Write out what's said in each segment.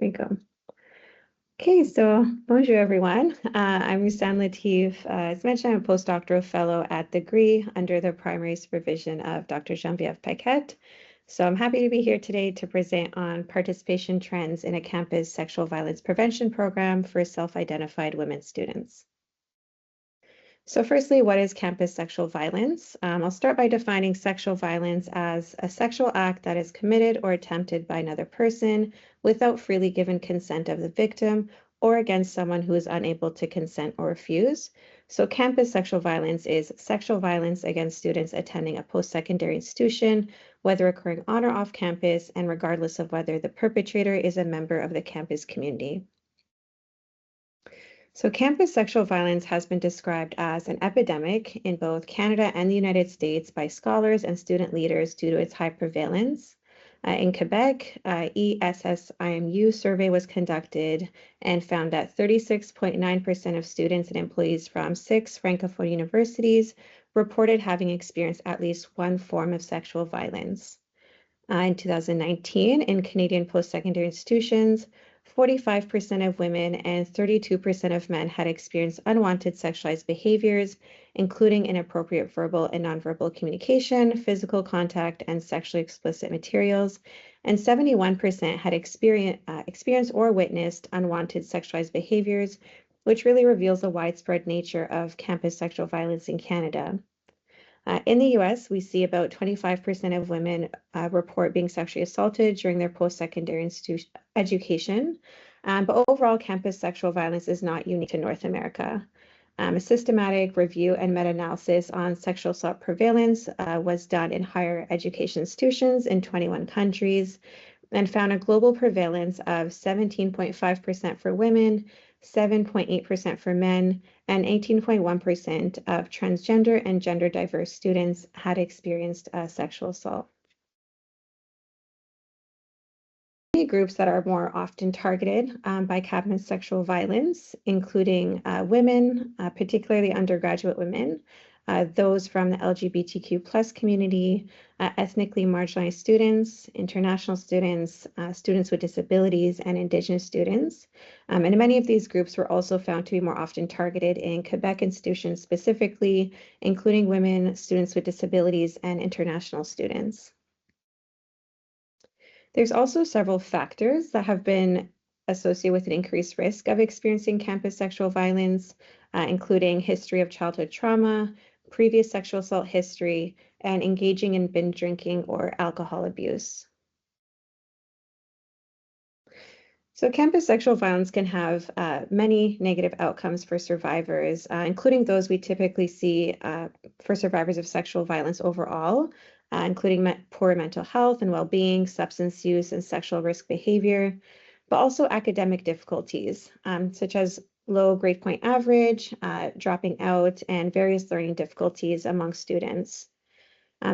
There we go. Okay, so bonjour everyone. I'm Rusan Lateef. As mentioned, I'm a postdoctoral fellow at the GRISE under the primary supervision of Dr. Geneviève Paquette. So I'm happy to be here today to present on participation trends in a campus sexual violence prevention program for self-identified women students. So firstly, what is campus sexual violence? I'll start by defining sexual violence as a sexual act that is committed or attempted by another person without freely given consent of the victim or against someone who is unable to consent or refuse. So campus sexual violence is sexual violence against students attending a post-secondary institution, whether occurring on or off campus, and regardless of whether the perpetrator is a member of the campus community. So campus sexual violence has been described as an epidemic in both Canada and the United States by scholars and student leaders due to its high prevalence. In Quebec, ESSIMU survey was conducted and found that 36.9% of students and employees from 6 Francophone universities reported having experienced at least one form of sexual violence. In 2019, in Canadian post-secondary institutions, 45% of women and 32% of men had experienced unwanted sexualized behaviors, including inappropriate verbal and nonverbal communication, physical contact, and sexually explicit materials. And 71% had experienced or witnessed unwanted sexualized behaviors, which really reveals the widespread nature of campus sexual violence in Canada. In the US, we see about 25% of women report being sexually assaulted during their post-secondary education. But overall, campus sexual violence is not unique to North America. A systematic review and meta-analysis on sexual assault prevalence was done in higher education institutions in 21 countries and found a global prevalence of 17.5% for women, 7.8% for men, and 18.1% of transgender and gender diverse students had experienced sexual assault. Many groups that are more often targeted by campus sexual violence, including women, particularly undergraduate women, those from the LGBTQ+ community, ethnically marginalized students, international students, students with disabilities, and Indigenous students. And many of these groups were also found to be more often targeted in Quebec institutions specifically, including women, students with disabilities, and international students. There's also several factors that have been associated with an increased risk of experiencing campus sexual violence, including history of childhood trauma, previous sexual assault history, and engaging in binge drinking or alcohol abuse. So campus sexual violence can have many negative outcomes for survivors, including those we typically see for survivors of sexual violence overall, including poor mental health and well-being, substance use, and sexual risk behavior, but also academic difficulties, such as low grade point average, dropping out, and various learning difficulties among students.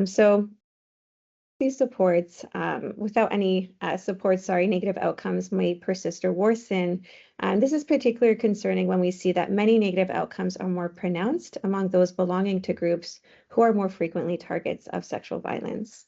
So these supports, without any supports, negative outcomes may persist or worsen. This is particularly concerning when we see that many negative outcomes are more pronounced among those belonging to groups who are more frequently targets of sexual violence.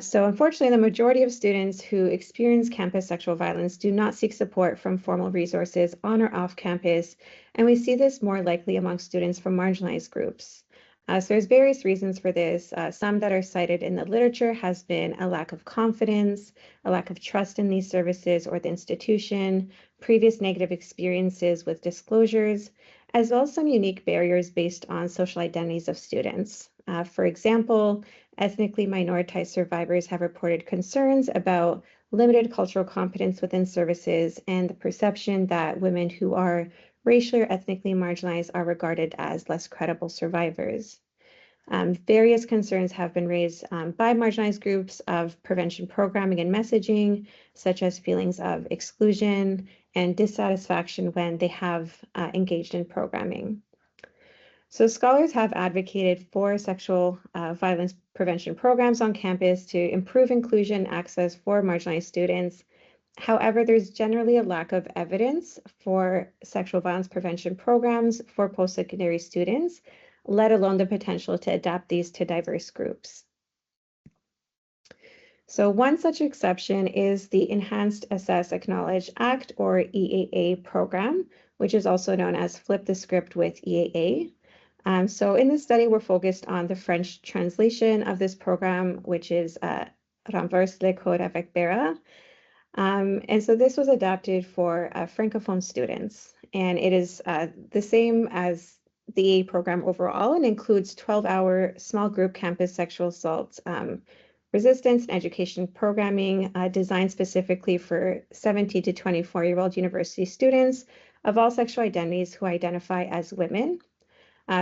So unfortunately, the majority of students who experience campus sexual violence do not seek support from formal resources on or off campus, and we see this more likely among students from marginalized groups. So there's various reasons for this. Some that are cited in the literature has been a lack of confidence, a lack of trust in these services or the institution, previous negative experiences with disclosures, as well as some unique barriers based on social identities of students. For example, ethnically minoritized survivors have reported concerns about limited cultural competence within services and the perception that women who are racially or ethnically marginalized are regarded as less credible survivors. Various concerns have been raised by marginalized groups of prevention programming and messaging, such as feelings of exclusion and dissatisfaction when they have engaged in programming. So scholars have advocated for sexual violence prevention programs on campus to improve inclusion access for marginalized students. However, there's generally a lack of evidence for sexual violence prevention programs for post-secondary students, let alone the potential to adapt these to diverse groups. So one such exception is the Enhanced Assess Acknowledge Act, or EAA program, which is also known as Flip the Script with EAA. So in this study, we're focused on the French translation of this program, which is Renverse avec BÉRA. And so this was adapted for Francophone students, and it is the same as the EA program overall and includes 12-hour small group campus sexual assault resistance and education programming designed specifically for 17 to 24-year-old university students of all sexual identities who identify as women.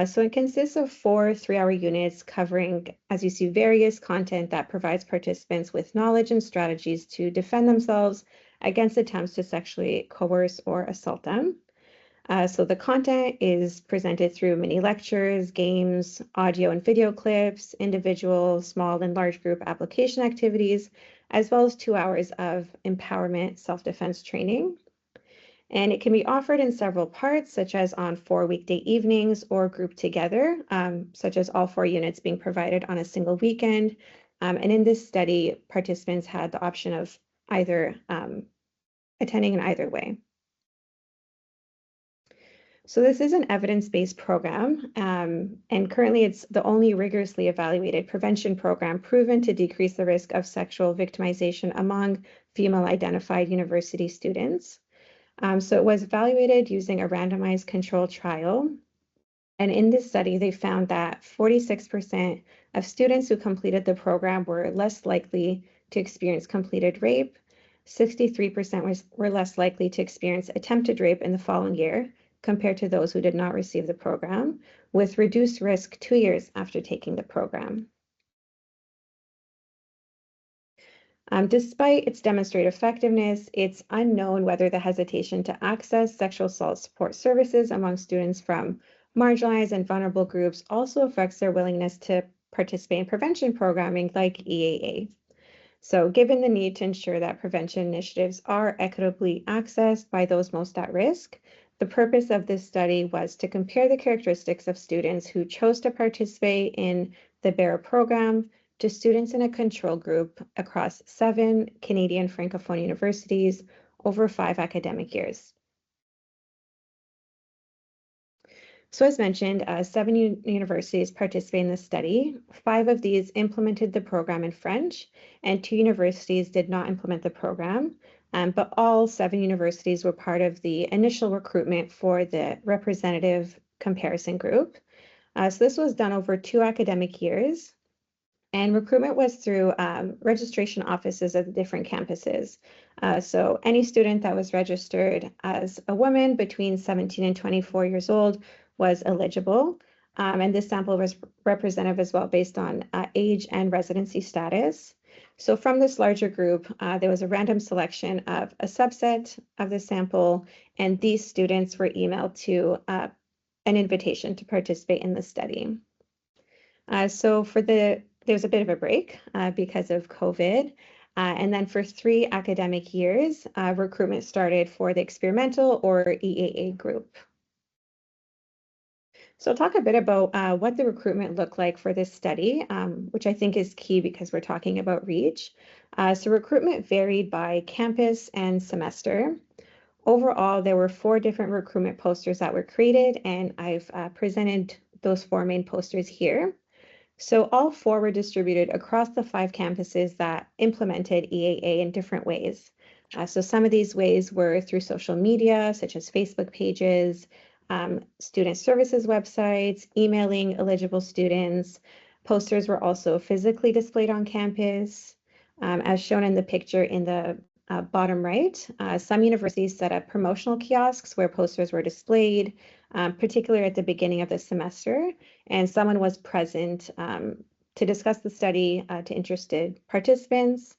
So it consists of 4 3-hour units covering, as you see, various content that provides participants with knowledge and strategies to defend themselves against attempts to sexually coerce or assault them. So the content is presented through mini lectures, games, audio and video clips, individual, small and large group application activities, as well as 2 hours of empowerment self-defense training. And it can be offered in several parts, such as on 4 weekday evenings or grouped together, such as all 4 units being provided on a single weekend. And in this study, participants had the option of either attending in either way. So this is an evidence-based program, and currently it's the only rigorously evaluated prevention program proven to decrease the risk of sexual victimization among female-identified university students. So it was evaluated using a randomized controlled trial. And in this study, they found that 46% of students who completed the program were less likely to experience completed rape. 63% were less likely to experience attempted rape in the following year compared to those who did not receive the program, with reduced risk 2 years after taking the program. Despite its demonstrated effectiveness, it's unknown whether the hesitation to access sexual assault support services among students from marginalized and vulnerable groups also affects their willingness to participate in prevention programming like EAA. So given the need to ensure that prevention initiatives are equitably accessed by those most at risk, the purpose of this study was to compare the characteristics of students who chose to participate in the BÉRA program to students in a control group across 7 Canadian Francophone universities over 5 academic years. So as mentioned, 7 universities participated in the study. 5 of these implemented the program in French, and 2 universities did not implement the program. But all 7 universities were part of the initial recruitment for the representative comparison group. So this was done over 2 academic years. And recruitment was through registration offices at the different campuses. So any student that was registered as a woman between 17 and 24 years old was eligible. And this sample was representative as well based on age and residency status. So from this larger group, there was a random selection of a subset of the sample, and these students were emailed to an invitation to participate in the study. So there's a bit of a break because of COVID. And then for 3 academic years, recruitment started for the experimental or EAA group. So I'll talk a bit about what the recruitment looked like for this study, which I think is key because we're talking about reach. So recruitment varied by campus and semester. Overall, there were 4 different recruitment posters that were created, and I've presented those 4 main posters here. So all 4 were distributed across the 5 campuses that implemented EAA in different ways. So some of these ways were through social media, such as Facebook pages, student services websites, emailing eligible students. Posters were also physically displayed on campus. As shown in the picture in the bottom right, some universities set up promotional kiosks where posters were displayed, particularly at the beginning of the semester, and someone was present to discuss the study to interested participants.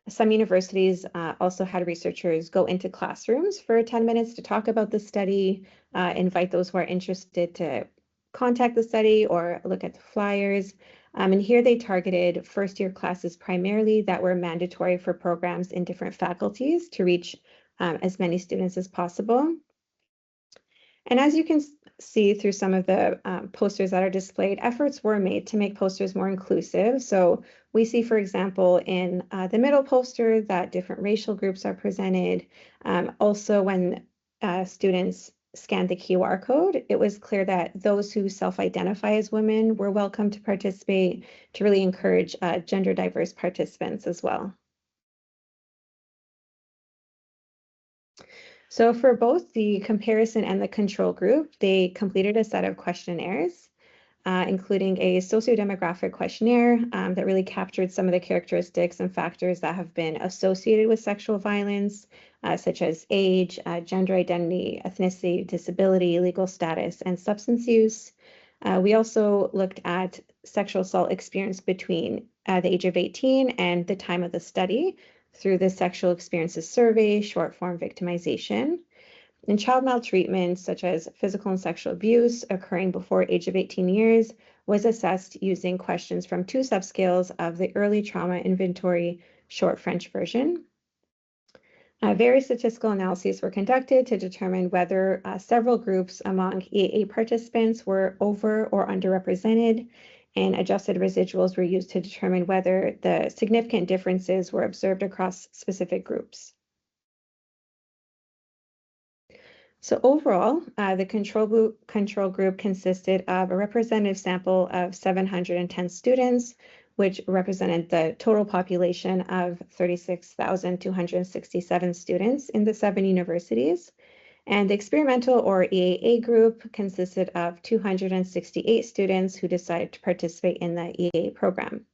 Some universities also had researchers go into classrooms for 10 minutes to talk about the study, invite those who are interested to contact the study or look at the flyers. And here they targeted first-year classes primarily that were mandatory for programs in different faculties to reach as many students as possible. And as you can see through some of the posters that are displayed, efforts were made to make posters more inclusive. So we see, for example, in the middle poster that different racial groups are presented. Also, when students scanned the QR code, it was clear that those who self-identify as women were welcome to participate, to really encourage gender diverse participants as well. So for both the comparison and the control group, they completed a set of questionnaires, including a sociodemographic questionnaire that really captured some of the characteristics and factors that have been associated with sexual violence, such as age, gender identity, ethnicity, disability, legal status, and substance use. We also looked at sexual assault experience between the age of 18 and the time of the study through the Sexual Experiences Survey, short form victimization. And child maltreatment, such as physical and sexual abuse occurring before age of 18 years, was assessed using questions from 2 subscales of the Early Trauma Inventory short French version. Various statistical analyses were conducted to determine whether several groups among EAA participants were over or underrepresented, and adjusted residuals were used to determine whether the significant differences were observed across specific groups. So overall, the control group consisted of a representative sample of 710 students, which represented the total population of 36,267 students in the 7 universities. And the experimental or EAA group consisted of 268 students who decided to participate in the EAA program.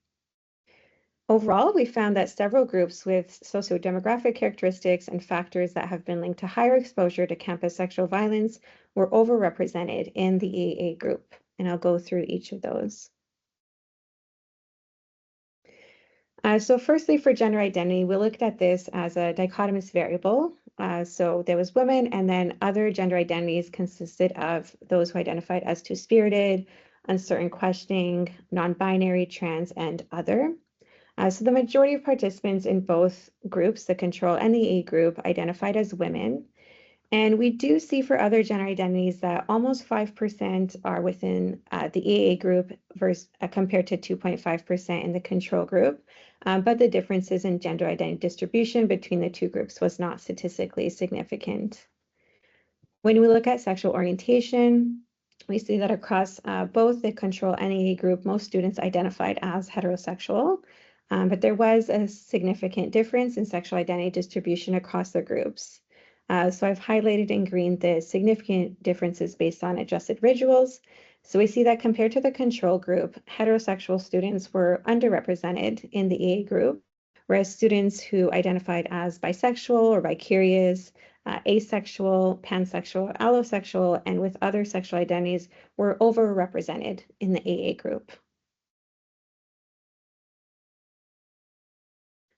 Overall, we found that several groups with sociodemographic characteristics and factors that have been linked to higher exposure to campus sexual violence were overrepresented in the EAA group. And I'll go through each of those. So firstly, for gender identity, we looked at this as a dichotomous variable. So there was women, and then other gender identities consisted of those who identified as two-spirited, uncertain questioning, non-binary, trans, and other. So the majority of participants in both groups, the control and the EAA group, identified as women. And we do see for other gender identities that almost 5% are within the EAA group versus compared to 2.5% in the control group. But the differences in gender identity distribution between the 2 groups was not statistically significant. When we look at sexual orientation, we see that across both the control and EAA group, most students identified as heterosexual. But there was a significant difference in sexual identity distribution across the groups. So I've highlighted in green the significant differences based on adjusted residuals. So we see that compared to the control group, heterosexual students were underrepresented in the EAA group, whereas students who identified as bisexual or bicurious, asexual, pansexual, allosexual, and with other sexual identities were overrepresented in the EAA group.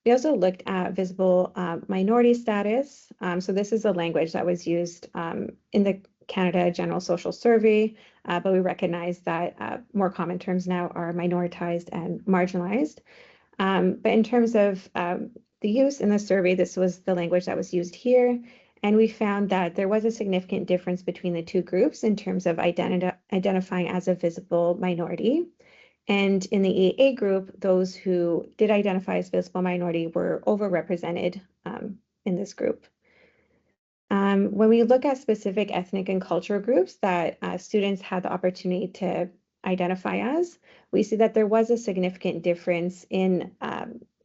We also looked at visible minority status. So this is a language that was used in the Canada General Social Survey, but we recognize that more common terms now are minoritized and marginalized. But in terms of the use in the survey, this was the language that was used here. And we found that there was a significant difference between the 2 groups in terms of identifying as a visible minority. And in the EAA group, those who did identify as visible minority were overrepresented in this group. When we look at specific ethnic and cultural groups that students had the opportunity to identify as, we see that there was a significant difference in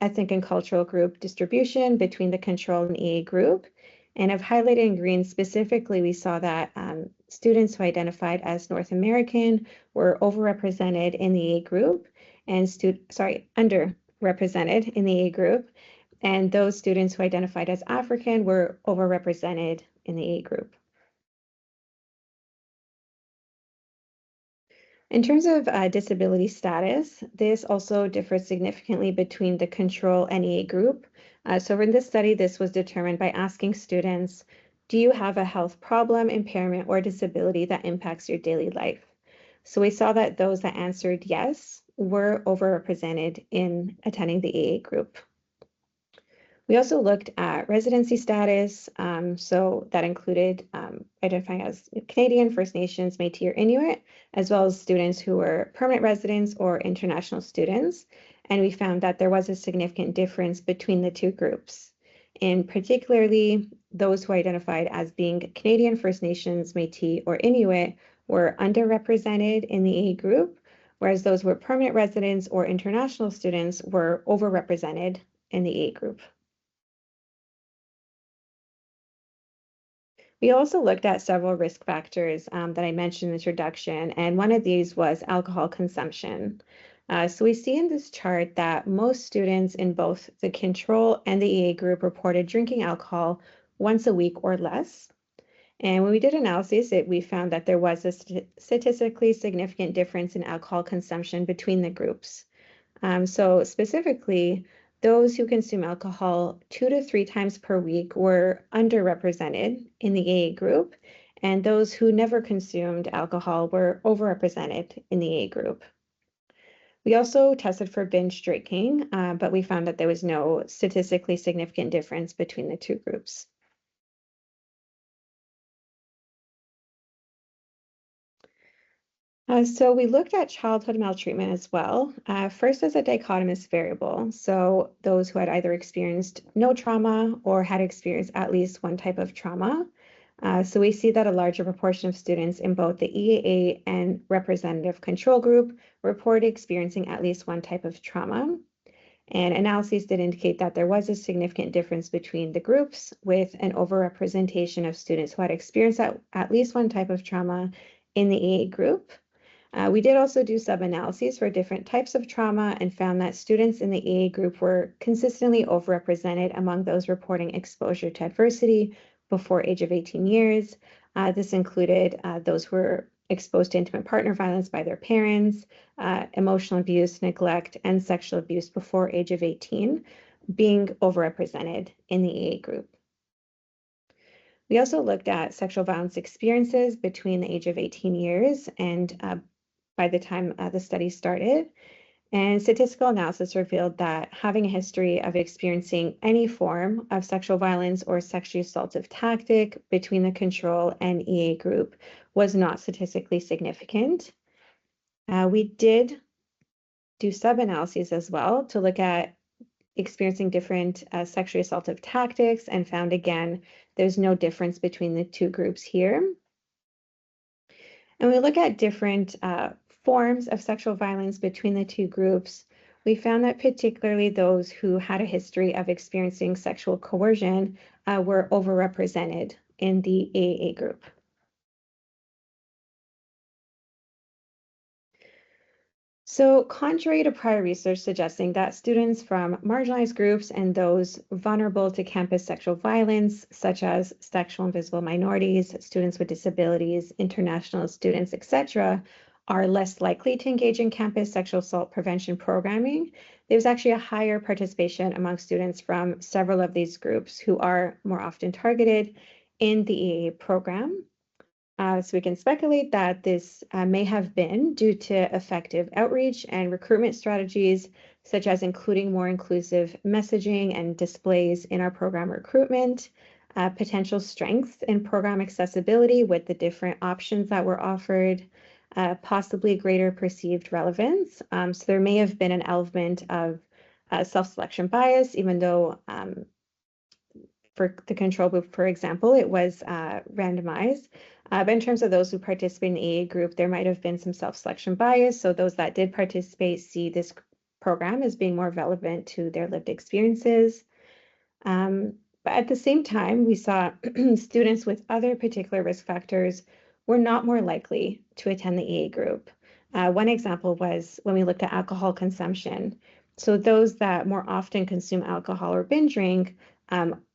ethnic and cultural group distribution between the control and EAA group. And I've highlighted in green specifically, we saw that students who identified as North American were overrepresented in the EAA group and underrepresented in the EAA group. And those students who identified as African were overrepresented in the EAA group. In terms of disability status, this also differs significantly between the control and EAA group. So in this study, this was determined by asking students, do you have a health problem, impairment, or disability that impacts your daily life? So we saw that those that answered yes were overrepresented in attending the EAA group. We also looked at residency status, so that included identifying as Canadian, First Nations, Métis, or Inuit, as well as students who were permanent residents or international students. And we found that there was a significant difference between the two groups. In particularly, those who identified as being Canadian, First Nations, Métis, or Inuit were underrepresented in the A group, whereas those who were permanent residents or international students were overrepresented in the A group. We also looked at several risk factors that I mentioned in the introduction, and one of these was alcohol consumption. So we see in this chart that most students in both the control and the EA group reported drinking alcohol once a week or less. And when we did analysis, we found that there was a statistically significant difference in alcohol consumption between the groups. So specifically, those who consume alcohol 2 to 3 times per week were underrepresented in the AA group, and those who never consumed alcohol were overrepresented in the AA group. We also tested for binge drinking, but we found that there was no statistically significant difference between the two groups. So we looked at childhood maltreatment as well, first as a dichotomous variable. So those who had either experienced no trauma or had experienced at least one type of trauma. So we see that a larger proportion of students in both the EAA and representative control group reported experiencing at least one type of trauma. And analyses did indicate that there was a significant difference between the groups, with an overrepresentation of students who had experienced at least one type of trauma in the EA group. We did also do sub-analyses for different types of trauma and found that students in the AA group were consistently overrepresented among those reporting exposure to adversity before age of 18 years. This included those who were exposed to intimate partner violence by their parents, emotional abuse, neglect, and sexual abuse before age of 18, being overrepresented in the AA group. We also looked at sexual violence experiences between the age of 18 years and by the time the study started. And statistical analysis revealed that having a history of experiencing any form of sexual violence or sexually assaultive tactic between the control and EA group was not statistically significant. We did do sub-analyses as well to look at experiencing different sexually assaultive tactics and found again, there's no difference between the two groups here. And we look at different forms of sexual violence between the two groups. We found that particularly those who had a history of experiencing sexual coercion were overrepresented in the AA group. So contrary to prior research suggesting that students from marginalized groups and those vulnerable to campus sexual violence, such as sexual and visible minorities, students with disabilities, international students, etc., are less likely to engage in campus sexual assault prevention programming, there's actually a higher participation among students from several of these groups who are more often targeted in the EA program. So we can speculate that this may have been due to effective outreach and recruitment strategies, such as including more inclusive messaging and displays in our program recruitment, potential strengths in program accessibility with the different options that were offered, possibly greater perceived relevance. So there may have been an element of self-selection bias, even though for the control group, for example, it was randomized. But in terms of those who participate in the AA group, there might have been some self-selection bias. So those that did participate see this program as being more relevant to their lived experiences. But at the same time, we saw students with other particular risk factors were not more likely to attend the AA group. One example was when we looked at alcohol consumption. So those that more often consume alcohol or binge drink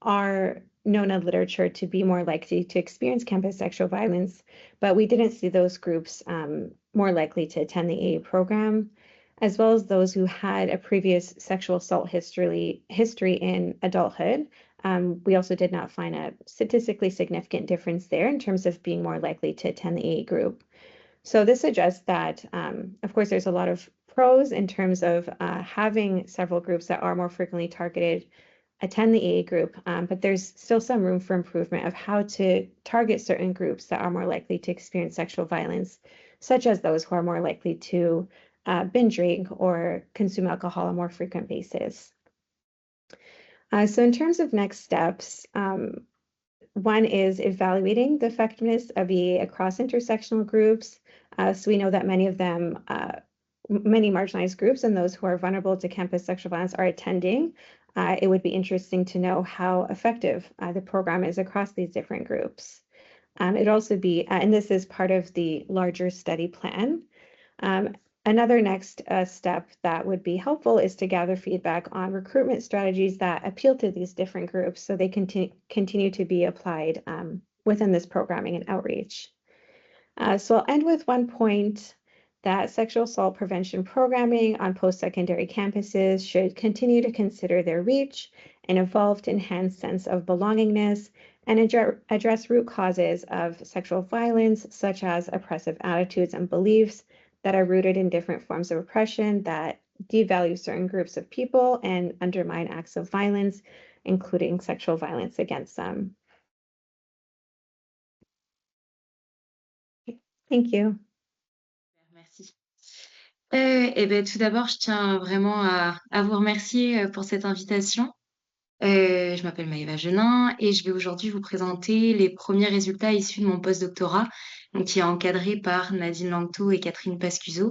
are known in literature to be more likely to experience campus sexual violence, but we didn't see those groups more likely to attend the AA program, as well as those who had a previous sexual assault history in adulthood. We also did not find a statistically significant difference there in terms of being more likely to attend the AA group. So this suggests that, of course, there's a lot of pros in terms of having several groups that are more frequently targeted attend the AA group, but there's still some room for improvement of how to target certain groups that are more likely to experience sexual violence, such as those who are more likely to binge drink or consume alcohol on a more frequent basis. So in terms of next steps, one is evaluating the effectiveness of EA across intersectional groups. So we know that many of them, many marginalized groups and those who are vulnerable to campus sexual violence are attending. It would be interesting to know how effective the program is across these different groups. It'd also be, and this is part of the larger study plan. Another next step that would be helpful is to gather feedback on recruitment strategies that appeal to these different groups so they continue to be applied within this programming and outreach. So I'll end with one point that sexual assault prevention programming on post-secondary campuses should continue to consider their reach and evolve to enhance sense of belongingness and address root causes of sexual violence, such as oppressive attitudes and beliefs that are rooted in different forms of oppression that devalue certain groups of people and undermine acts of violence, including sexual violence against them. Thank you. Merci. Eh ben, tout d'abord, je tiens vraiment à vous remercier pour cette invitation. Je m'appelle Maéva Génin et je vais aujourd'hui vous présenter les premiers résultats issus de mon postdoctorat, donc qui est encadré par Nadine Langto et Catherine Pascuso,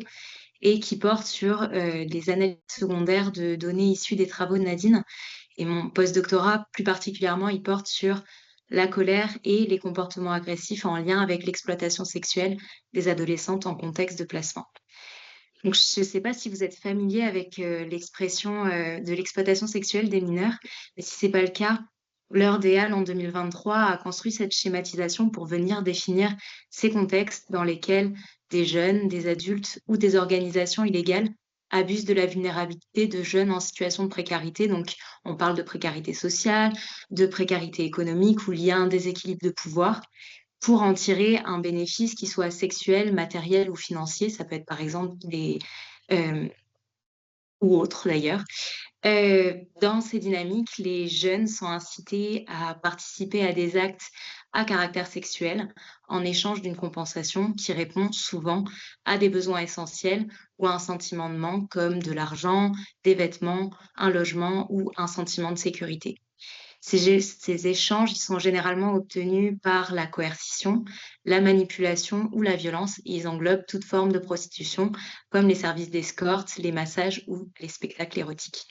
et qui porte sur les analyses secondaires de données issues des travaux de Nadine. Et mon postdoctorat, plus particulièrement, il porte sur la colère et les comportements agressifs en lien avec l'exploitation sexuelle des adolescentes en contexte de placement. Donc, je ne sais pas si vous êtes familier avec l'expression de l'exploitation sexuelle des mineurs, mais si ce n'est pas le cas, l'Urdéal en 2023 a construit cette schématisation pour venir définir ces contextes dans lesquels des jeunes, des adultes ou des organisations illégales abusent de la vulnérabilité de jeunes en situation de précarité. Donc, on parle de précarité sociale, de précarité économique ou liée à un déséquilibre de pouvoir, pour en tirer un bénéfice qui soit sexuel, matériel ou financier. Ça peut être par exemple ou autre d'ailleurs. Dans ces dynamiques, les jeunes sont incités à participer à des actes à caractère sexuel en échange d'une compensation qui répond souvent à des besoins essentiels ou à un sentiment de manque comme de l'argent, des vêtements, un logement ou un sentiment de sécurité. Ces échanges, ils sont généralement obtenus par la coercition, la manipulation ou la violence. Et ils englobent toute forme de prostitution, comme les services d'escorte, les massages ou les spectacles érotiques.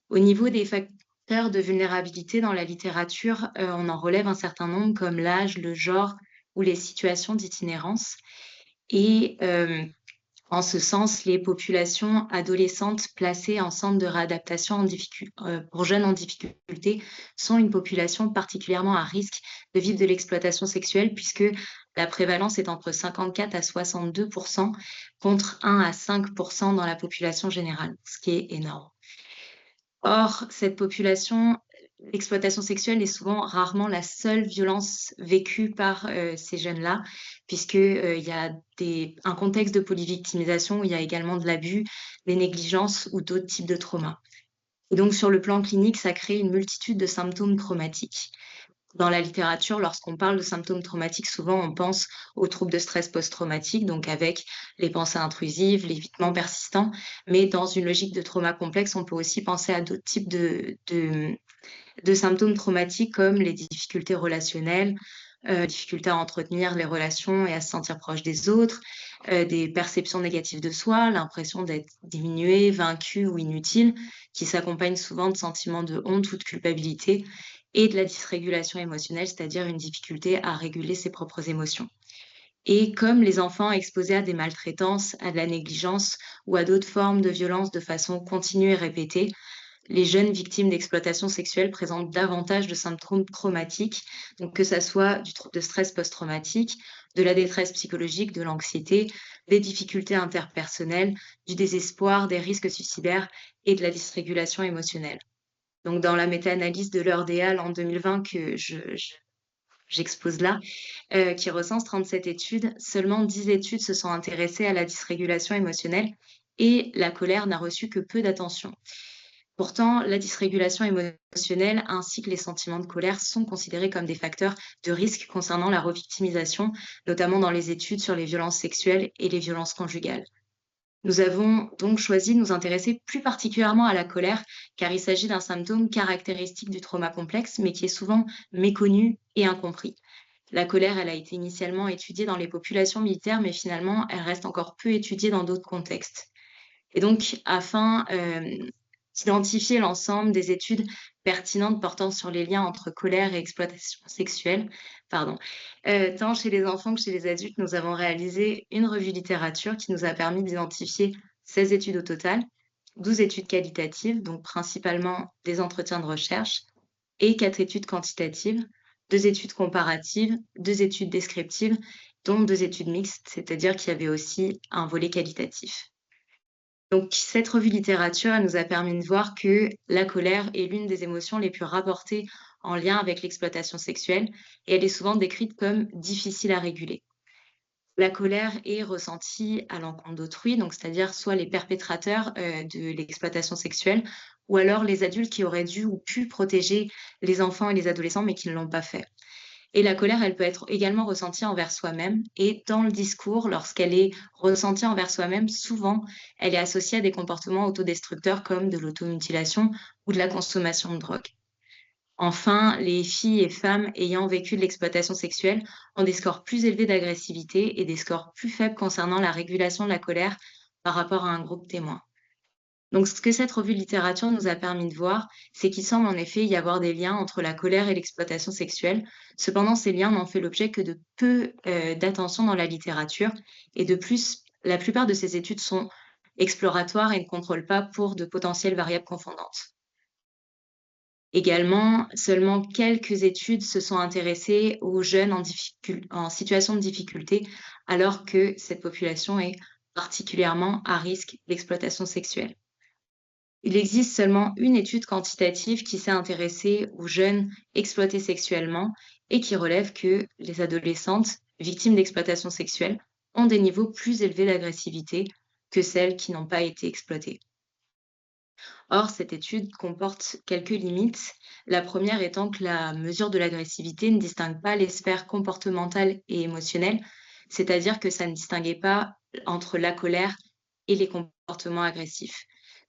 Au niveau des facteurs de vulnérabilité dans la littérature, on en relève un certain nombre, comme l'âge, le genre ou les situations d'itinérance. Et en ce sens, les populations adolescentes placées en centre de réadaptation pour jeunes en difficulté sont une population particulièrement à risque de vivre de l'exploitation sexuelle, puisque la prévalence est entre 54 à 62% contre 1 à 5% dans la population générale, ce qui est énorme. Or, cette population, l'exploitation sexuelle est souvent rarement la seule violence vécue par ces jeunes-là, puisqu'il y a un contexte de polyvictimisation où il y a également de l'abus, des négligences ou d'autres types de traumas. Et donc, sur le plan clinique, ça crée une multitude de symptômes traumatiques. Dans la littérature, lorsqu'on parle de symptômes traumatiques, souvent on pense aux troubles de stress post-traumatique, donc avec les pensées intrusives, l'évitement persistant, mais dans une logique de trauma complexe, on peut aussi penser à d'autres types de symptômes traumatiques comme les difficultés relationnelles, difficultés à entretenir les relations et à se sentir proche des autres, des perceptions négatives de soi, l'impression d'être diminué, vaincu ou inutile, qui s'accompagnent souvent de sentiments de honte ou de culpabilité, et de la dysrégulation émotionnelle, c'est-à-dire une difficulté à réguler ses propres émotions. Et comme les enfants exposés à des maltraitances, à de la négligence ou à d'autres formes de violence de façon continue et répétée, les jeunes victimes d'exploitation sexuelle présentent davantage de symptômes traumatiques, donc que ce soit du trouble de stress post-traumatique, de la détresse psychologique, de l'anxiété, des difficultés interpersonnelles, du désespoir, des risques suicidaires et de la dysrégulation émotionnelle. Donc, dans la méta-analyse de l'Urdéal en 2020 que j'expose là, qui recense 37 études, seulement 10 études se sont intéressées à la dysrégulation émotionnelle et la colère n'a reçu que peu d'attention. Pourtant, la dysrégulation émotionnelle ainsi que les sentiments de colère sont considérés comme des facteurs de risque concernant la revictimisation, notamment dans les études sur les violences sexuelles et les violences conjugales. Nous avons donc choisi de nous intéresser plus particulièrement à la colère, car il s'agit d'un symptôme caractéristique du trauma complexe, mais qui est souvent méconnu et incompris. La colère, elle a été initialement étudiée dans les populations militaires, mais finalement, elle reste encore peu étudiée dans d'autres contextes. Et donc, afin d'identifier l'ensemble des études pertinentes portant sur les liens entre colère et exploitation sexuelle, pardon, tant chez les enfants que chez les adultes, nous avons réalisé une revue littérature qui nous a permis d'identifier 16 études au total, 12 études qualitatives, donc principalement des entretiens de recherche, et 4 études quantitatives, 2 études comparatives, 2 études descriptives, dont 2 études mixtes, c'est-à-dire qu'il y avait aussi un volet qualitatif. Donc cette revue littérature, elle nous a permis de voir que la colère est l'une des émotions les plus rapportées en lien avec l'exploitation sexuelle et elle est souvent décrite comme difficile à réguler. La colère est ressentie à l'encontre d'autrui, donc c'est-à-dire soit les perpétrateurs de l'exploitation sexuelle ou alors les adultes qui auraient dû ou pu protéger les enfants et les adolescents mais qui ne l'ont pas fait. Et la colère, elle peut être également ressentie envers soi-même. Et dans le discours, lorsqu'elle est ressentie envers soi-même, souvent, elle est associée à des comportements autodestructeurs comme de l'automutilation ou de la consommation de drogue. Enfin, les filles et femmes ayant vécu de l'exploitation sexuelle ont des scores plus élevés d'agressivité et des scores plus faibles concernant la régulation de la colère par rapport à un groupe témoin. Donc, ce que cette revue de littérature nous a permis de voir, c'est qu'il semble en effet y avoir des liens entre la colère et l'exploitation sexuelle. Cependant, ces liens n'ont fait l'objet que de peu d'attention dans la littérature. Et de plus, la plupart de ces études sont exploratoires et ne contrôlent pas pour de potentielles variables confondantes. Également, seulement quelques études se sont intéressées aux jeunes en situation de difficulté, alors que cette population est particulièrement à risque d'exploitation sexuelle. Il existe seulement une étude quantitative qui s'est intéressée aux jeunes exploités sexuellement et qui relève que les adolescentes victimes d'exploitation sexuelle ont des niveaux plus élevés d'agressivité que celles qui n'ont pas été exploitées. Or, cette étude comporte quelques limites. La première étant que la mesure de l'agressivité ne distingue pas les sphères comportementales et émotionnelles, c'est-à-dire que ça ne distinguait pas entre la colère et les comportements agressifs.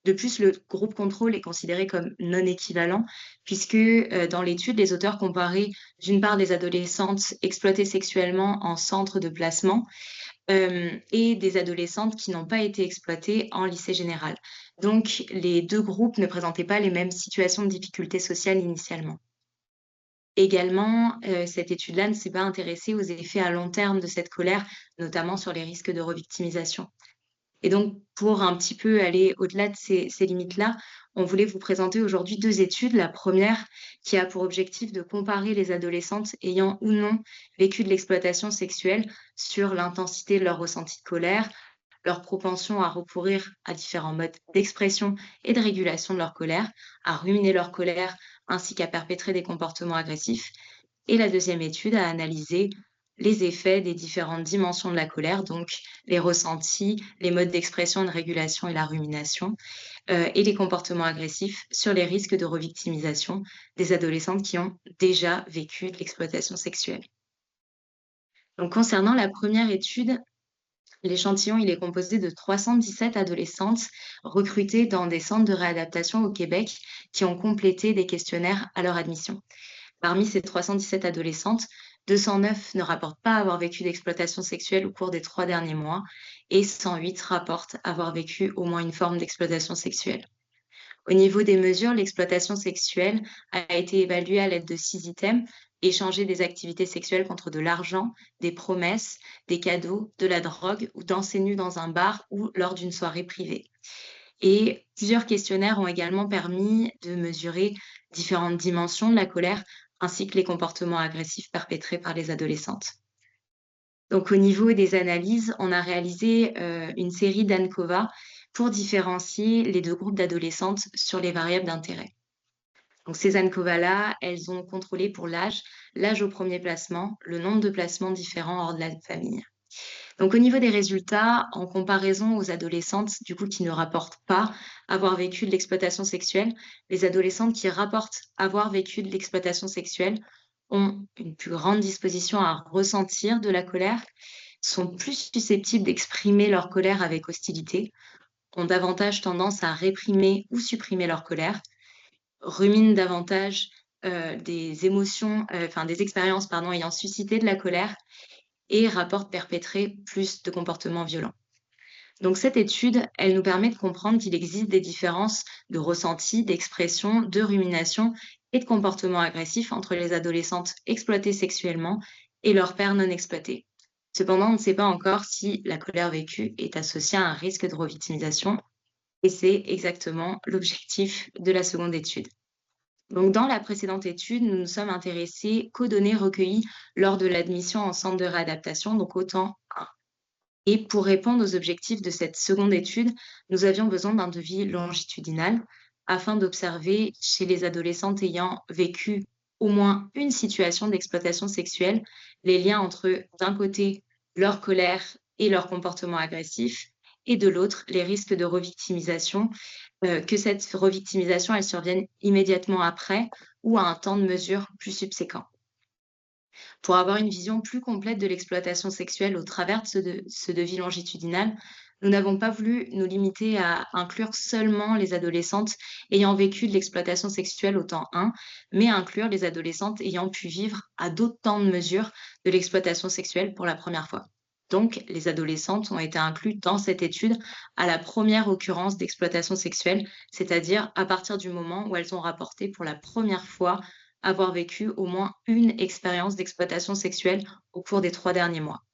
De plus, le groupe contrôle est considéré comme non équivalent, puisque dans l'étude, les auteurs comparaient d'une part des adolescentes exploitées sexuellement en centre de placement et des adolescentes qui n'ont pas été exploitées en lycée général. Donc, les deux groupes ne présentaient pas les mêmes situations de difficulté sociale initialement. Également, cette étude-là ne s'est pas intéressée aux effets à long terme de cette colère, notamment sur les risques de revictimisation. Et donc, pour un petit peu aller au-delà de ces limites-là, on voulait vous présenter aujourd'hui 2 études. La première qui a pour objectif de comparer les adolescentes ayant ou non vécu de l'exploitation sexuelle sur l'intensité de leur ressenti de colère, leur propension à recourir à différents modes d'expression et de régulation de leur colère, à ruminer leur colère, ainsi qu'à perpétrer des comportements agressifs. Et la deuxième étude a analysé les effets des différentes dimensions de la colère, donc les ressentis, les modes d'expression, de régulation et la rumination, et les comportements agressifs sur les risques de revictimisation des adolescentes qui ont déjà vécu de l'exploitation sexuelle. Donc, concernant la première étude, l'échantillon il est composé de 317 adolescentes recrutées dans des centres de réadaptation au Québec qui ont complété des questionnaires à leur admission. Parmi ces 317 adolescentes, 209 ne rapportent pas avoir vécu d'exploitation sexuelle au cours des 3 derniers mois et 108 rapportent avoir vécu au moins une forme d'exploitation sexuelle. Au niveau des mesures, l'exploitation sexuelle a été évaluée à l'aide de 6 items: échanger des activités sexuelles contre de l'argent, des promesses, des cadeaux, de la drogue ou danser nu dans un bar ou lors d'une soirée privée. Et plusieurs questionnaires ont également permis de mesurer différentes dimensions de la colère ainsi que les comportements agressifs perpétrés par les adolescentes. Donc au niveau des analyses, on a réalisé une série d'ANCOVA pour différencier les 2 groupes d'adolescentes sur les variables d'intérêt. Donc ces ANCOVA-là, elles ont contrôlé pour l'âge au premier placement, le nombre de placements différents hors de la famille. Donc au niveau des résultats, en comparaison aux adolescentes, du coup, qui ne rapportent pas avoir vécu de l'exploitation sexuelle, les adolescentes qui rapportent avoir vécu de l'exploitation sexuelle ont une plus grande disposition à ressentir de la colère, sont plus susceptibles d'exprimer leur colère avec hostilité, ont davantage tendance à réprimer ou supprimer leur colère, ruminent davantage des émotions, enfin des expériences pardon, ayant suscité de la colère et rapportent perpétrer plus de comportements violents. Donc cette étude, elle nous permet de comprendre qu'il existe des différences de ressenti, d'expression, de rumination et de comportements agressifs entre les adolescentes exploitées sexuellement et leurs pères non exploités. Cependant, on ne sait pas encore si la colère vécue est associée à un risque de revictimisation, et c'est exactement l'objectif de la seconde étude. Donc, dans la précédente étude, nous nous sommes intéressés qu'aux données recueillies lors de l'admission en centre de réadaptation, donc au temps 1. Et pour répondre aux objectifs de cette seconde étude, nous avions besoin d'un devis longitudinal afin d'observer chez les adolescentes ayant vécu au moins une situation d'exploitation sexuelle les liens entre, d'un côté, leur colère et leur comportement agressif, et de l'autre, les risques de revictimisation, que cette revictimisation, elle survienne immédiatement après ou à un temps de mesure plus subséquent. Pour avoir une vision plus complète de l'exploitation sexuelle au travers de ce devis longitudinal, nous n'avons pas voulu nous limiter à inclure seulement les adolescentes ayant vécu de l'exploitation sexuelle au temps 1, mais à inclure les adolescentes ayant pu vivre à d'autres temps de mesure de l'exploitation sexuelle pour la première fois. Donc, les adolescentes ont été incluses dans cette étude à la première occurrence d'exploitation sexuelle, c'est-à-dire à partir du moment où elles ont rapporté pour la première fois avoir vécu au moins une expérience d'exploitation sexuelle au cours des 3 derniers mois.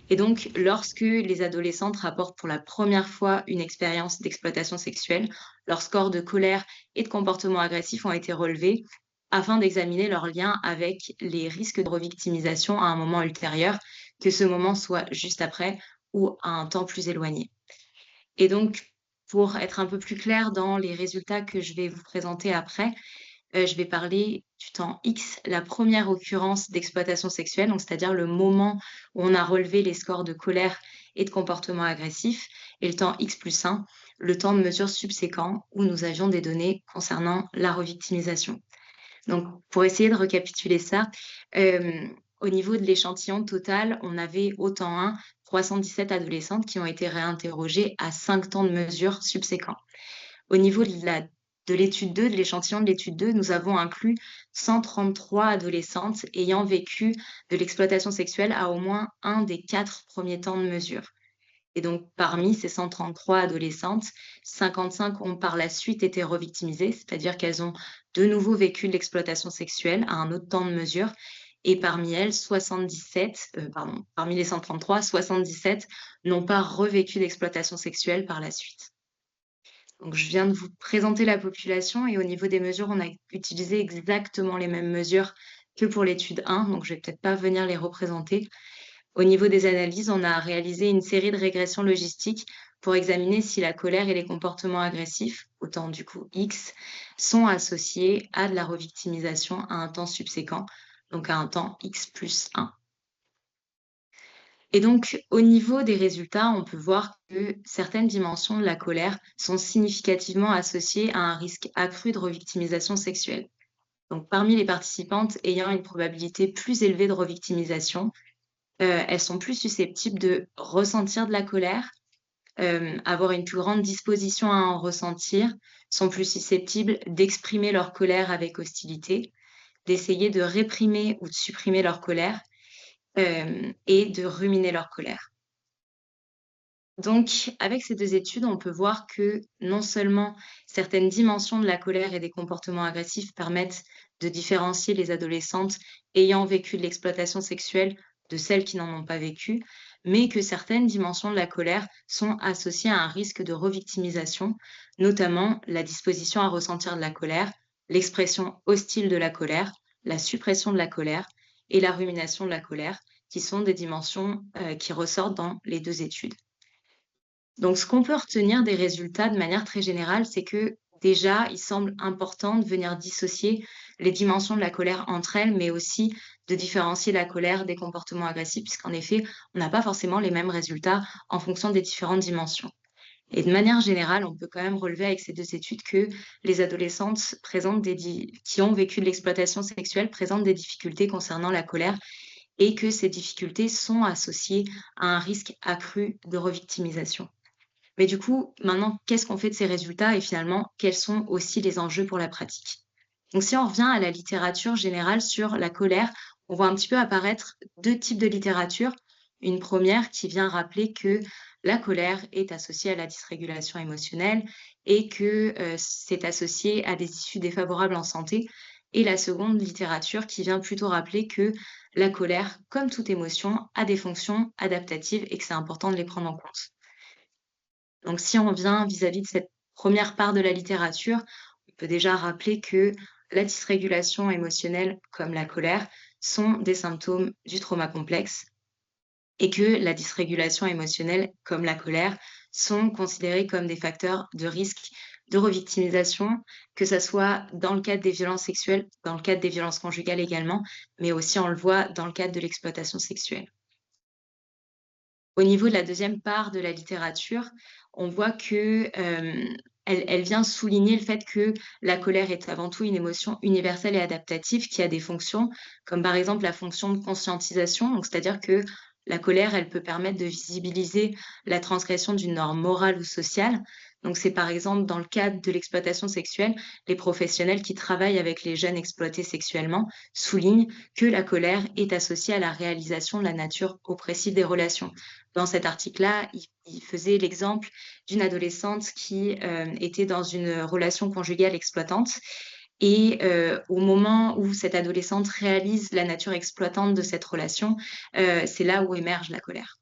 Et donc, lorsque les adolescentes rapportent pour la première fois une expérience d'exploitation sexuelle, leurs scores de colère et de comportement agressif ont été relevés afin d'examiner leur lien avec les risques de revictimisation à un moment ultérieur, que ce moment soit juste après ou à un temps plus éloigné. Et donc, pour être un peu plus clair dans les résultats que je vais vous présenter après, je vais parler du temps X, la première occurrence d'exploitation sexuelle, donc c'est-à-dire le moment où on a relevé les scores de colère et de comportement agressif, et le temps X+1, le temps de mesure subséquent où nous avions des données concernant la revictimisation. Donc, pour essayer de récapituler ça, au niveau de l'échantillon total, on avait au temps 1 317 adolescentes qui ont été réinterrogées à 5 temps de mesure subséquents. Au niveau de l'étude 2, de l'échantillon de l'étude 2, nous avons inclus 133 adolescentes ayant vécu de l'exploitation sexuelle à au moins un des 4 premiers temps de mesure. Et donc, parmi ces 133 adolescentes, 55 ont par la suite été revictimisées, c'est-à-dire qu'elles ont de nouveau vécu de l'exploitation sexuelle à un autre temps de mesure. Et parmi elles, parmi les 133, 77 n'ont pas revécu d'exploitation sexuelle par la suite. Donc, je viens de vous présenter la population et au niveau des mesures, on a utilisé exactement les mêmes mesures que pour l'étude 1, donc je vais peut-être pas venir les représenter. Au niveau des analyses, on a réalisé une série de régressions logistiques pour examiner si la colère et les comportements agressifs, autant du coup X, sont associés à de la revictimisation à un temps subséquent, donc à un temps X+1. Et donc, au niveau des résultats, on peut voir que certaines dimensions de la colère sont significativement associées à un risque accru de revictimisation sexuelle. Donc, parmi les participantes ayant une probabilité plus élevée de revictimisation, elles sont plus susceptibles de ressentir de la colère, avoir une plus grande disposition à en ressentir, sont plus susceptibles d'exprimer leur colère avec hostilité, d'essayer de réprimer ou de supprimer leur colère, et de ruminer leur colère. Donc, avec ces 2 études, on peut voir que non seulement certaines dimensions de la colère et des comportements agressifs permettent de différencier les adolescentes ayant vécu de l'exploitation sexuelle de celles qui n'en ont pas vécu, mais que certaines dimensions de la colère sont associées à un risque de revictimisation, notamment la disposition à ressentir de la colère, l'expression hostile de la colère, la suppression de la colère et la rumination de la colère, qui sont des dimensions qui ressortent dans les 2 études. Donc, ce qu'on peut retenir des résultats de manière très générale, c'est que déjà, il semble important de venir dissocier les dimensions de la colère entre elles, mais aussi de différencier la colère des comportements agressifs, puisqu'en effet, on n'a pas forcément les mêmes résultats en fonction des différentes dimensions. Et de manière générale, on peut quand même relever avec ces 2 études que les adolescentes qui ont vécu de l'exploitation sexuelle présentent des difficultés concernant la colère et que ces difficultés sont associées à un risque accru de revictimisation. Mais du coup, maintenant, qu'est-ce qu'on fait de ces résultats et finalement, quels sont aussi les enjeux pour la pratique? Donc si on revient à la littérature générale sur la colère, on voit un petit peu apparaître 2 types de littérature. Une première qui vient rappeler que la colère est associée à la dysrégulation émotionnelle et que, c'est associé à des issues défavorables en santé. Et la seconde littérature qui vient plutôt rappeler que la colère, comme toute émotion, a des fonctions adaptatives et que c'est important de les prendre en compte. Donc si on vient vis-à-vis de cette première part de la littérature, on peut déjà rappeler que la dysrégulation émotionnelle, comme la colère, sont des symptômes du trauma complexe et que la dysrégulation émotionnelle, comme la colère, sont considérés comme des facteurs de risque de revictimisation, que ça soit dans le cadre des violences sexuelles, dans le cadre des violences conjugales également, mais aussi on le voit dans le cadre de l'exploitation sexuelle. Au niveau de la deuxième part de la littérature, on voit que, elle vient souligner le fait que la colère est avant tout une émotion universelle et adaptative qui a des fonctions, comme par exemple la fonction de conscientisation. Donc c'est-à-dire que la colère, elle peut permettre de visibiliser la transgression d'une norme morale ou sociale. Donc c'est par exemple dans le cadre de l'exploitation sexuelle, les professionnels qui travaillent avec les jeunes exploités sexuellement soulignent que la colère est associée à la réalisation de la nature oppressive des relations. Dans cet article-là, il faisait l'exemple d'une adolescente qui, était dans une relation conjugale exploitante et au moment où cette adolescente réalise la nature exploitante de cette relation, c'est là où émerge la colère.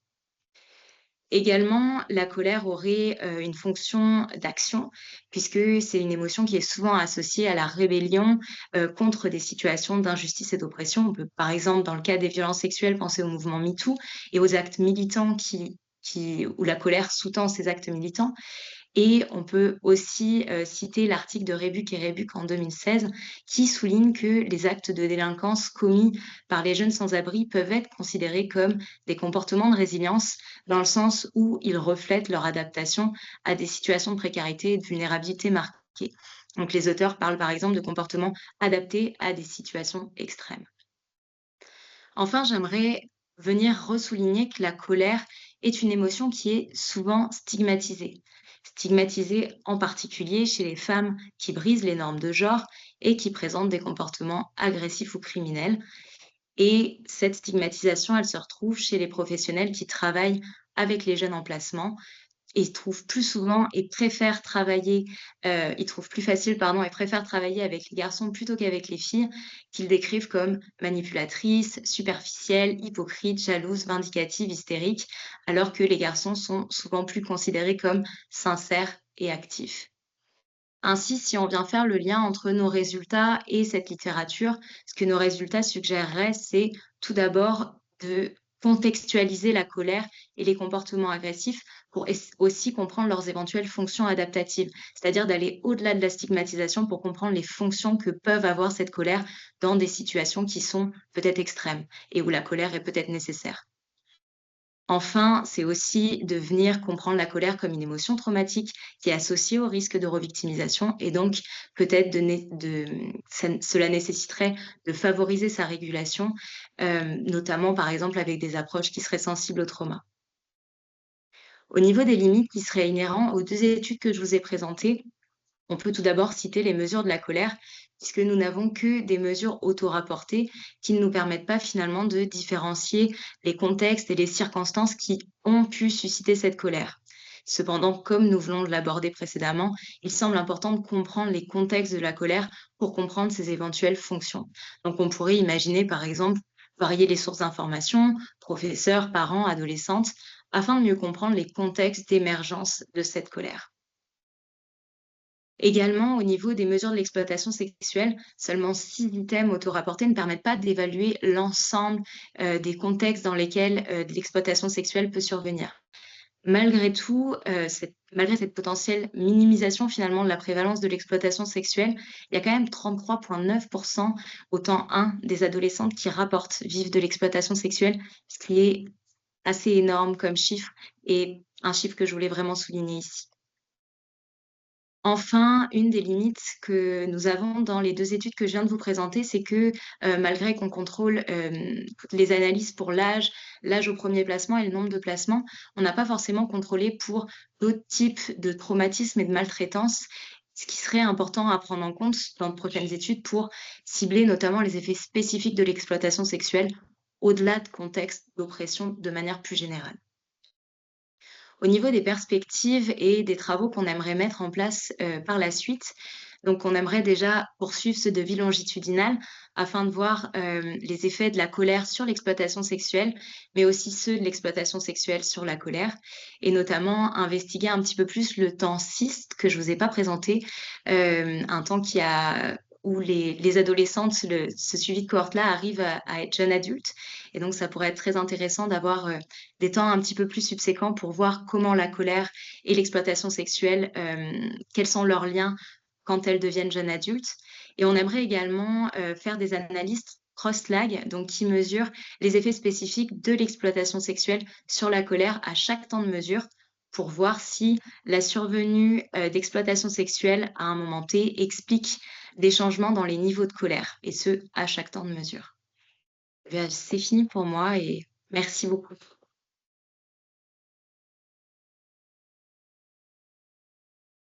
Également, la colère aurait, une fonction d'action puisque c'est une émotion qui est souvent associée à la rébellion, contre des situations d'injustice et d'oppression. On peut, par exemple, dans le cas des violences sexuelles, penser au mouvement MeToo et aux actes militants où la colère sous-tend ces actes militants. Et on peut aussi, citer l'article de Rébuc et Rébuc en 2016 qui souligne que les actes de délinquance commis par les jeunes sans-abri peuvent être considérés comme des comportements de résilience, dans le sens où ils reflètent leur adaptation à des situations de précarité et de vulnérabilité marquées. Donc les auteurs parlent par exemple de comportements adaptés à des situations extrêmes. Enfin, j'aimerais venir ressouligner que la colère est une émotion qui est souvent stigmatisée. Stigmatisée en particulier chez les femmes qui brisent les normes de genre et qui présentent des comportements agressifs ou criminels. Et cette stigmatisation, elle se retrouve chez les professionnels qui travaillent avec les jeunes en placement et ils trouvent plus souvent et préfèrent travailler, ils trouvent plus facile, pardon, et préfèrent travailler avec les garçons plutôt qu'avec les filles, qu'ils décrivent comme manipulatrices, superficielles, hypocrites, jalouses, vindicatives, hystériques, alors que les garçons sont souvent plus considérés comme sincères et actifs. Ainsi, si on vient faire le lien entre nos résultats et cette littérature, ce que nos résultats suggéreraient, c'est tout d'abord de contextualiser la colère et les comportements agressifs pour aussi comprendre leurs éventuelles fonctions adaptatives, c'est-à-dire d'aller au-delà de la stigmatisation pour comprendre les fonctions que peuvent avoir cette colère dans des situations qui sont peut-être extrêmes et où la colère est peut-être nécessaire. Enfin, c'est aussi de venir comprendre la colère comme une émotion traumatique qui est associée au risque de revictimisation et donc peut-être cela nécessiterait de favoriser sa régulation, notamment par exemple avec des approches qui seraient sensibles au trauma. Au niveau des limites qui seraient inhérents aux 2 études que je vous ai présentées, on peut tout d'abord citer les mesures de la colère, puisque nous n'avons que des mesures auto-rapportées qui ne nous permettent pas finalement de différencier les contextes et les circonstances qui ont pu susciter cette colère. Cependant, comme nous venons de l'aborder précédemment, il semble important de comprendre les contextes de la colère pour comprendre ses éventuelles fonctions. Donc on pourrait imaginer par exemple varier les sources d'information, professeurs, parents, adolescentes, afin de mieux comprendre les contextes d'émergence de cette colère. Également, au niveau des mesures de l'exploitation sexuelle, seulement 6 items autorapportés ne permettent pas d'évaluer l'ensemble des contextes dans lesquels de l'exploitation sexuelle peut survenir. Malgré tout, malgré cette potentielle minimisation finalement de la prévalence de l'exploitation sexuelle, il y a quand même 33,9% au temps 1 des adolescentes qui rapportent vivre de l'exploitation sexuelle, ce qui est assez énorme comme chiffre et un chiffre que je voulais vraiment souligner ici. Enfin, une des limites que nous avons dans les 2 études que je viens de vous présenter, c'est que, malgré qu'on contrôle, les analyses pour l'âge au premier placement et le nombre de placements, on n'a pas forcément contrôlé pour d'autres types de traumatismes et de maltraitance, ce qui serait important à prendre en compte dans de prochaines études pour cibler notamment les effets spécifiques de l'exploitation sexuelle, au-delà de contextes d'oppression de manière plus générale. Au niveau des perspectives et des travaux qu'on aimerait mettre en place, par la suite, donc on aimerait déjà poursuivre ce devis longitudinal afin de voir, les effets de la colère sur l'exploitation sexuelle, mais aussi ceux de l'exploitation sexuelle sur la colère et notamment investiguer un petit peu plus le temps cis que je vous ai pas présenté, un temps où les adolescentes, ce suivi de cohorte-là arrive à être jeunes adultes et donc ça pourrait être très intéressant d'avoir, des temps un petit peu plus subséquents pour voir comment la colère et l'exploitation sexuelle, quels sont leurs liens quand elles deviennent jeunes adultes. Et on aimerait également, faire des analyses cross-lag, donc qui mesurent les effets spécifiques de l'exploitation sexuelle sur la colère à chaque temps de mesure, pour voir si la survenue, d'exploitation sexuelle à un moment T explique des changements dans les niveaux de colère, et ce, à chaque temps de mesure. Eh bien, c'est fini pour moi et merci beaucoup.